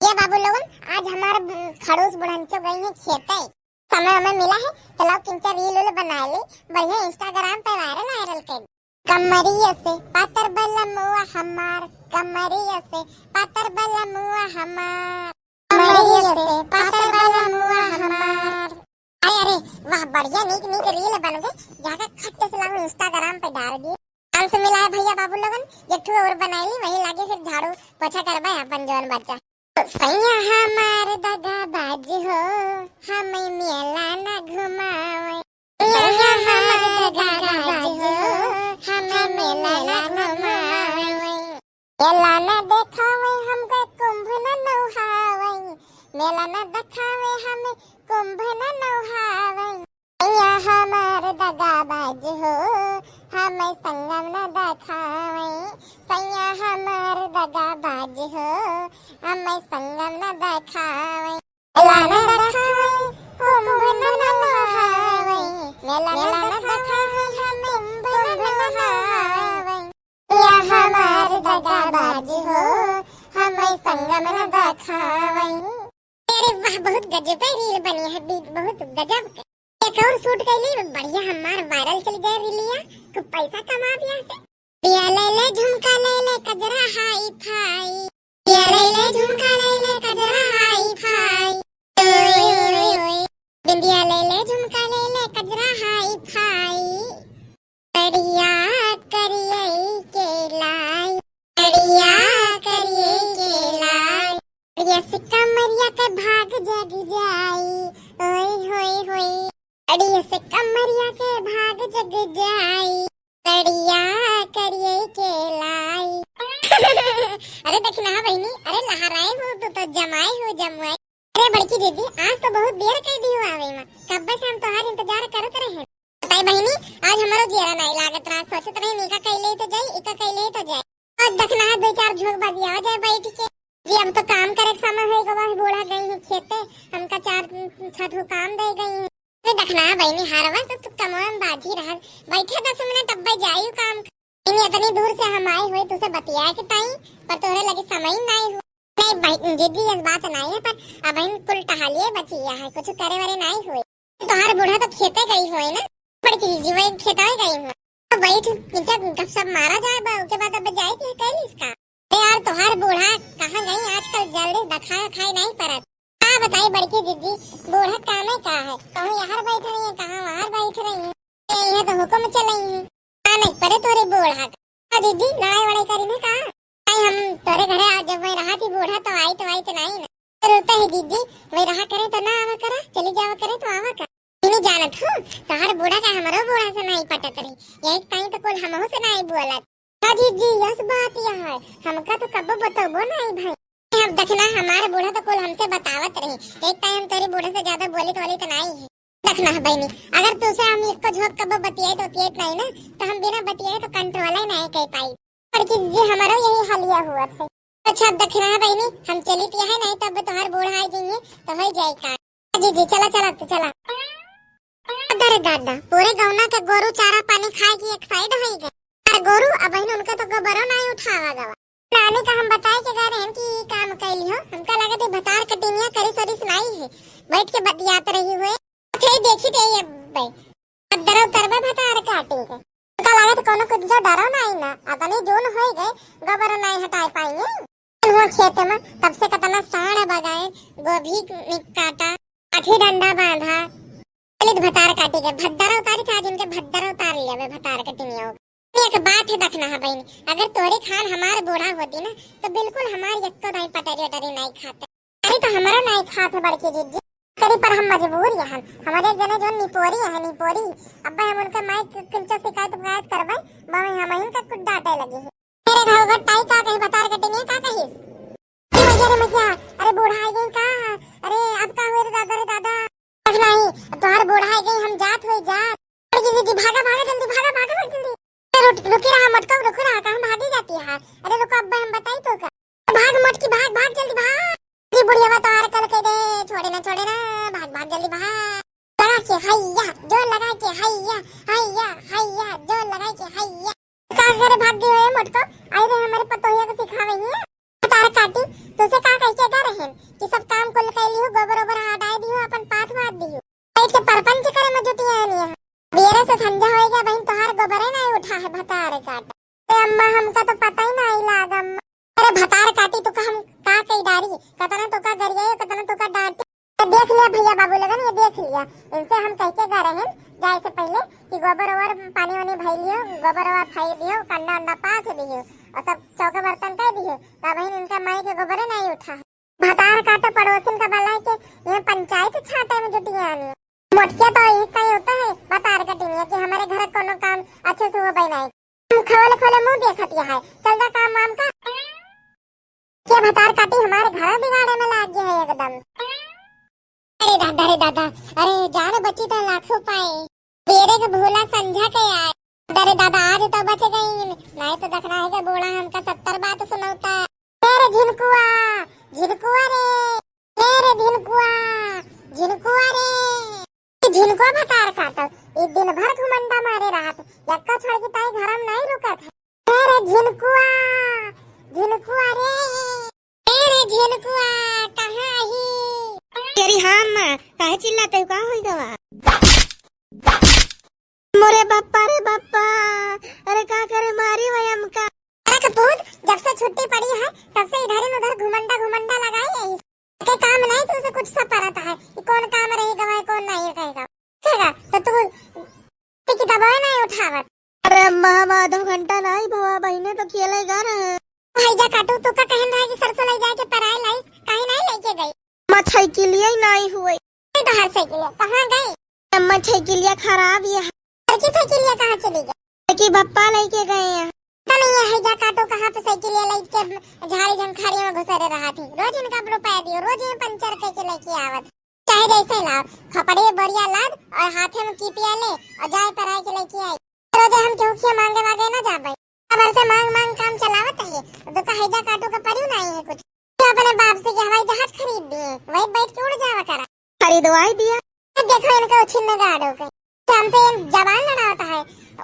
भैया बाबू लोगन आज हमारे खड़ूस बुढ़ंचो गई है खेते। समय हमें मिला है तो लोग किंचा रील बना ले बढ़िया इंस्टाग्राम पे वायरल कर। कमरिया से पातर बल्ला मुआ हमार, कमरिया से पातर बल्ला मुआ हमार, कमरिया से पातर बल्ला मुआ हमार। अरे वाह बढ़िया नीक नीक रील बन गई। जाकर खट्टे से लाओ इंस्टाग्राम पे डाल दिए। हमसे मिला है भैया बाबू लोगन एक और बनाई वही लागे फिर झाड़ू पोछा करबा अपन जवन बच्चा। सैया हमार दगा बाज हो हमें मेला न घुमावे, सैया हमार दगा बाज हो हमें मेला न घुमावे, मेला न देखावे हमके कुंभ न नहावे, मेला न देखावे हमें कुंभ न नहावे, सैया हमार दगा बाज हो हमें संगम न देखावे, सैया हमार दगा बाज हो हमें संगम न देखावे, मेला न देखावे कुंभ न नहावे, मेला न देखावे हमें कुंभ न नहावे, सैया हमार दगा बाज हो हमें संगम न देखावे। अरे वाह बहुत गजब है रील बनी है, बहुत गजब। एक और शूट कर ली बढ़िया हमार वायरल चल गया रीलिया तो पैसा कमा दिया से। पिया ले ले झुमका ले ले कजरा हाई फाई, पिया ले ले झुमका ले ले कजरा हाई फाई, बिंदिया ले ले झुमका ले ले कजरा हाई फाई, बढ़िया करिए के लाई, बढ़िया करिए के लाई, बढ़िया से कमरिया के भाग जग जाई, ओए होए होए बढ़िया से कमरिया के भाग जग जाई, बढ़िया करिए के लाई। अरे देखना बहनी, अरे लहराए हो तो जमाए हो जमुआए। अरे बड़की दीदी आज तो बहुत देर कर दी हो आवे में, कब से हम तोहार इंतजार करत रहे। बताई बहनी आज हमारो जेरा नहीं लागत रहा, सोचत रहे नीका कइले तो जाई इका कइले तो जाए। और देखना दो चार झोक बदिया हो जाए बैठ के। जी हम तो काम करे समय है गवा बूढ़ा गई है खेते, हमका चार छठो काम दे गई है। देखना बहनी हारवा तो कमवन बाजी रहा, बैठे 10 मिनट अब जायू काम। इन्हीं इतनी दूर से हम आए हुए तुझे बतिया के ताई पर तोरे लगे समय नहीं हो। नहीं बहन दीदी इस बात नहीं है पर अब इन कुल टहलिए बचिया है, कुछ करे वाले नहीं हुए। तोहार बूढ़ा तो खेते गई हुई ना, बड़की जी वही खेता गई हुई तो बैठ जब गपशप मारा जाए बा उसके बाद अब जाए के कर इसका। अरे यार तोहार बूढ़ा कहां गई आजकल, जल्दी दिखा खाई नहीं परत। हाँ बताइए बड़की दीदी बूढ़ा कामे का है, कहूँ यहाँ बैठ रही है कहाँ वहाँ बैठ रही है, यहाँ तो हुक्म चल रही है। हाँ नहीं परे तोरे बूढ़ा का दीदी लड़ाई वड़ाई करी ने कहा हम तोरे घरे जब वही रहा थी बूढ़ा तो आई तो नहीं ना रोता है दीदी, वही रहा करे तो ना आवा करा, चली जावा करे तो आवा कर। नहीं जानत हूँ तोहर बूढ़ा का हमारो बूढ़ा से नहीं पटत रही, यही टाइम तो कुल हमहू से नहीं बोलत। हाँ दीदी यस बात यह है, हमका तो कब बताबो नहीं भाई। अब देखना हमारे बूढ़ा तो कुल हमसे बतावत रही, एक टाइम तेरे बूढ़े से ज्यादा बोली तो नहीं है। देखना बहनी अगर तुझसे हम एक को झोंक कब बतियाए तो नहीं ना तो हम बिना बतियाए तो कंट्रोल ही नहीं कर पाई। पर कि जी हमारा यही हालिया हुआ था। अच्छा अब देखना बहनी हम चली पिया है नहीं तब तुम्हारे बूढ़ा आ जाएंगे तो हो जाए काम। जी जी चला चला तो चला। अरे दादा पूरे गौना के गोरू चारा पानी खाए की एक साइड हो गए, और गोरू अब बहन उनका तो गोबरो नहीं उठावा गवा। नानी का हम बताए के गए हैं कि काम कैली हो, हमका लगा थे भतार कटिनिया करी सरी सुनाई है, बैठ के बतियात रही हुए थे देखी थे ये भाई डरो तरबे भतार काटेंगे। हमका लगा था कोनो कुछ जो डरो नहीं ना, अपने जोन हो गए गोबर नहीं हटा पाएंगे। वो खेत में तब से कतना साड़ बगाए, गोभी काटा, आठी डंडा बांधा, चलित भतार काटी के भद्दर उतारी था जिनके भद्दर उतार लिया भतार कटिनिया। एक बात है देखना है बहनी, अगर तोरे खान हमारे बूढ़ा होती ना तो बिल्कुल हमारी एक तो नहीं पटरी वटरी नहीं खाते। अरे तो हमारा नहीं खाते बड़की दीदी करी पर हम मजबूर हैं। हमारे जने जो निपोरी है निपोरी अब हम उनका माई किंचा शिकायत करवाए बाबा हम इनका कुछ डांटे लगे हैं। मेरे घर का टाई का कहीं बता कटेंगे का कहीं अरे मजा अरे बूढ़ा आ गई का, अरे अब का हुए दादा रे दादा नहीं तुम्हारे बूढ़ा आ गई हम जात हुए जात। बड़की दीदी भागा भागा जल्दी भागा भागा जल्दी रुकी रहा मटका रुक रहा कहाँ भागी जाती है। अरे रुको अब हम बताई तो का भाग मटकी भाग भाग जल्दी भाग। ये बुढ़िया बात और कल कह दे छोड़े ना भाग भाग जल्दी भाग। लगा के हैया जोर लगा के हैया हैया हैया जोर लगा के हैया का करे भाग गए मटका। आई रे हमारे पतोहिया को सिखावे है तार काटी तो से का कह के कर रहे कतना तो का गरिया कतना तो का डांटे। देख लिया भैया बाबू लगन, ये देख लिया। इनसे हम कह के गा रहे हैं जाए से पहले कि गोबर ओवर पानी वानी भर लियो, गोबर ओवर खाई लियो, कंडा अंडा पास दियो और सब चौका बर्तन कह दियो। तब बहन इनका माई के गोबर नहीं उठा। भतार काटो पड़ोसिन का भला है कि ये पंचायत छाटे में जुटी आनी। मोटकिया तो एक का ही होता है भतार कटिनिया कि हमारे घर कोनो काम अच्छे से हो बनाए। खोले खोले मुंह देखतिया है, चल जा काम वाम का। क्या भतार काटी हमारे घर बिगाड़े में लाग गया है एकदम। अरे दादा, अरे जान बची तो लाखों पाए, बेरे के भूला समझा के यार। अरे दादा आज तो बच गई, नहीं तो देखना है कि बूढ़ा हमका 70 बात सुनाता। तेरे झिनकुआ झिनकुआ रे, तेरे झिनकुआ झिनकुआ रे, झिनकुआ भतार काटो एक दिन भर घुमंडा मारे रात, यक्का छोड़ के ताई घर में नहीं रुका था। तेरे झिनकुआ झिनकुआ रे, तेरे झिनकुआ कहाँ ही। तेरी हाँ माँ काहे चिल्लाते हो, का होई गवा? मोरे बाप्पा रे बाप्पा, अरे का करे मारी वही हमका। अरे कपूत, जब से छुट्टी पड़ी है तब से इधर उधर घुमंडा लगाई है। के काम नहीं तो उसे कुछ सा पता है कि कौन काम रहेगा वह कौन नहीं रहेगा। तो तू की दबाए नहीं उठावत। अरे अम्मा हम आधा घंटा नहीं भवा बहने तो खेलेगा रहे। भाई जा काटू तू का कहन रहा है कि सरसों ले जाके पराई लाई, काहे नहीं लेके गई? अम्मा साइकिलिया नहीं हुई। तो हर साइकिल कहाँ गई? अम्मा साइकिलिया खराब है। की साइकिल कहाँ चली गई? कि पप्पा लेके गए हैं। नहीं है जा काटो कहाँ पे साइकिल लेके झाड़ी झंखाड़ी में घुसरे रहा थी। रोज इनका रुपया दियो, रोज ये पंचर करके लेके आवत। चाहे जैसे लाओ, खपड़े बोरिया लाद और हाथे में कीपिया ले और जाए पराई के लेके आई। रोज हम केहू मांगे वागे ना जाबे, अब से मांग मांग काम चलावत है। तो कहे जा काटो का परियो नहीं है कुछ। तो अपने बाप से हवाई जहाज खरीद दिए, वही बैठ के उड़ जावा करा। खरीदवाई दिया। देखो इनका उछिन गाड़ो के हमसे जवान लड़ाता है।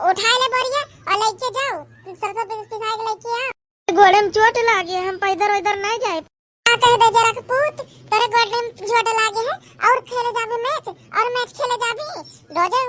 उठा ले बोरिया और लेके जाओ, सरसों पिसाई के लेके आओ। गोड़े में चोट लागे, हम पैदल इधर नहीं जाए। कह दे जरा पूत, तेरे गोड़े में चोट लागे है और खेले जाबे मैच, और मैच खेले जाबे रोजे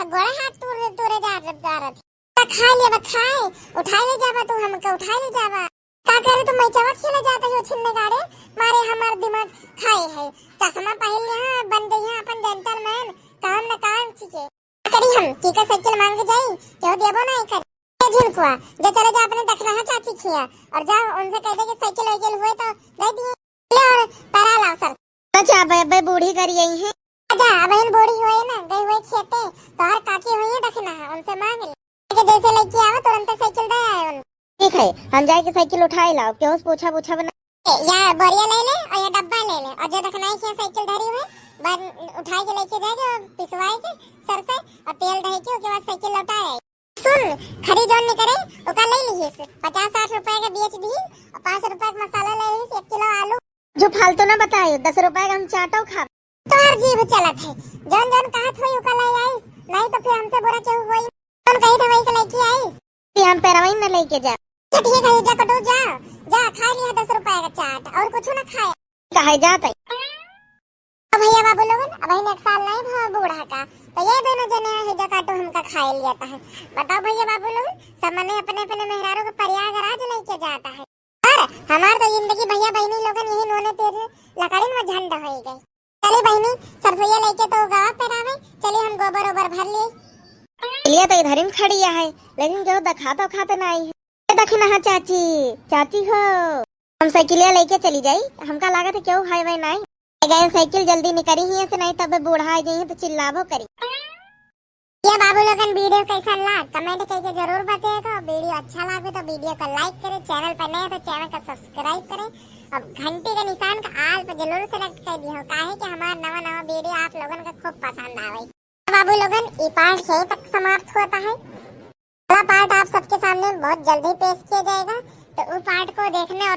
गोड़े हाथ तोरे जा रहा खा ले खाए। उठा ले जावा तू, हमको उठा ले जावा। का करे तो मैं चावा खेले जाता है छिन्ने गाड़े मारे हमार दिमाग खाए है। चश्मा पहन लिया बन गई है अपन जेंटलमैन, काम न काम सीखे करी। हम की का साइकिल मांग जाई क्यों देबो नहीं कर। झिनकुआ जे चले जा अपने देख रहा चाची खिया और जा उनसे कह दे कि साइकिल वाइकिल हुए तो दे दिए और पैरा लाओ सर। अच्छा बे बूढ़ी कर यही है। अच्छा बहन बूढ़ी हुए ना गई हुए खेते तो हर काकी हुई है देखना है, उनसे मांग ले कि जैसे लेके आवे तुरंत साइकिल दे आए उन। ठीक है हम जाके साइकिल उठाए लाओ, क्यों पूछा बना या बोरिया ले ले और या डब्बा ले ले और जो देखना है कि साइकिल धरी हुई बन उठा के लेके जाएगा पिसवाए के सर से और तेल दही के उसके बाद साइकिल लौटाए। सुन खरीद और नहीं करे तो का ले लीजिए 50-60 रुपए का बेच दी और 5 रुपए का मसाला ले लीजिए, 1 किलो आलू। जो फालतू ना बताए 10 रुपए का हम चाटो खा। तो हर जीव चलत है जन जन कहा थोई उका ले आई, नहीं तो फिर हमसे बुरा क्यों हुई। हम कही था वही के लेके आई, हम पैरवाई न लेके जा। ठीक है जा कटो जा जा खा लिया 10 रुपए का चाट और कुछ ना खाए। कहे जाते भैया बाबू लोगन अब ही 1 साल नहीं भाव बूढ़ा का तो ये दोनों जने हिजा काटो हमका खाए लियाता है। बताओ भैया बाबू लोगन सब मने अपने अपने मेहरारों को प्रयागराज लेके जाता है और हमार तो जिंदगी भैया बहनी लोगन यही नोने तेरे लकड़ी में झंडा हो गई। चली बहनी सरसोईया लेके तो गाँव पे आवे, चलिए हम गोबर ओबर भर लिए तो इधर ही खड़ी है, लेकिन जो दखा तो खाते नहीं है। दखना है चाची चाची हो, हम साइकिलिया लेके चली जाई। हमका लागत है क्यों हाई वाई नहीं गए, साइकिल जल्दी निकली ही है से नहीं तब बूढ़ा आ गई है तो चिल्लाबो करी। ये बाबू लोगन वीडियो कैसा लगा कमेंट करके जरूर बताइएगा। वीडियो अच्छा लगे तो वीडियो को लाइक करें, चैनल पर नए तो चैनल को सब्सक्राइब करें और घंटी का निशान का आल पर जरूर सेलेक्ट कर दियो काहे कि हमारा नवा वीडियो आप लोगन का खूब पसंद आवे। बाबू लोगन ये पार्ट यहीं तक समाप्त होता है, अगला पार्ट आप सबके सामने बहुत जल्दी पेश किया जाएगा, तो उस पार्ट को देखने और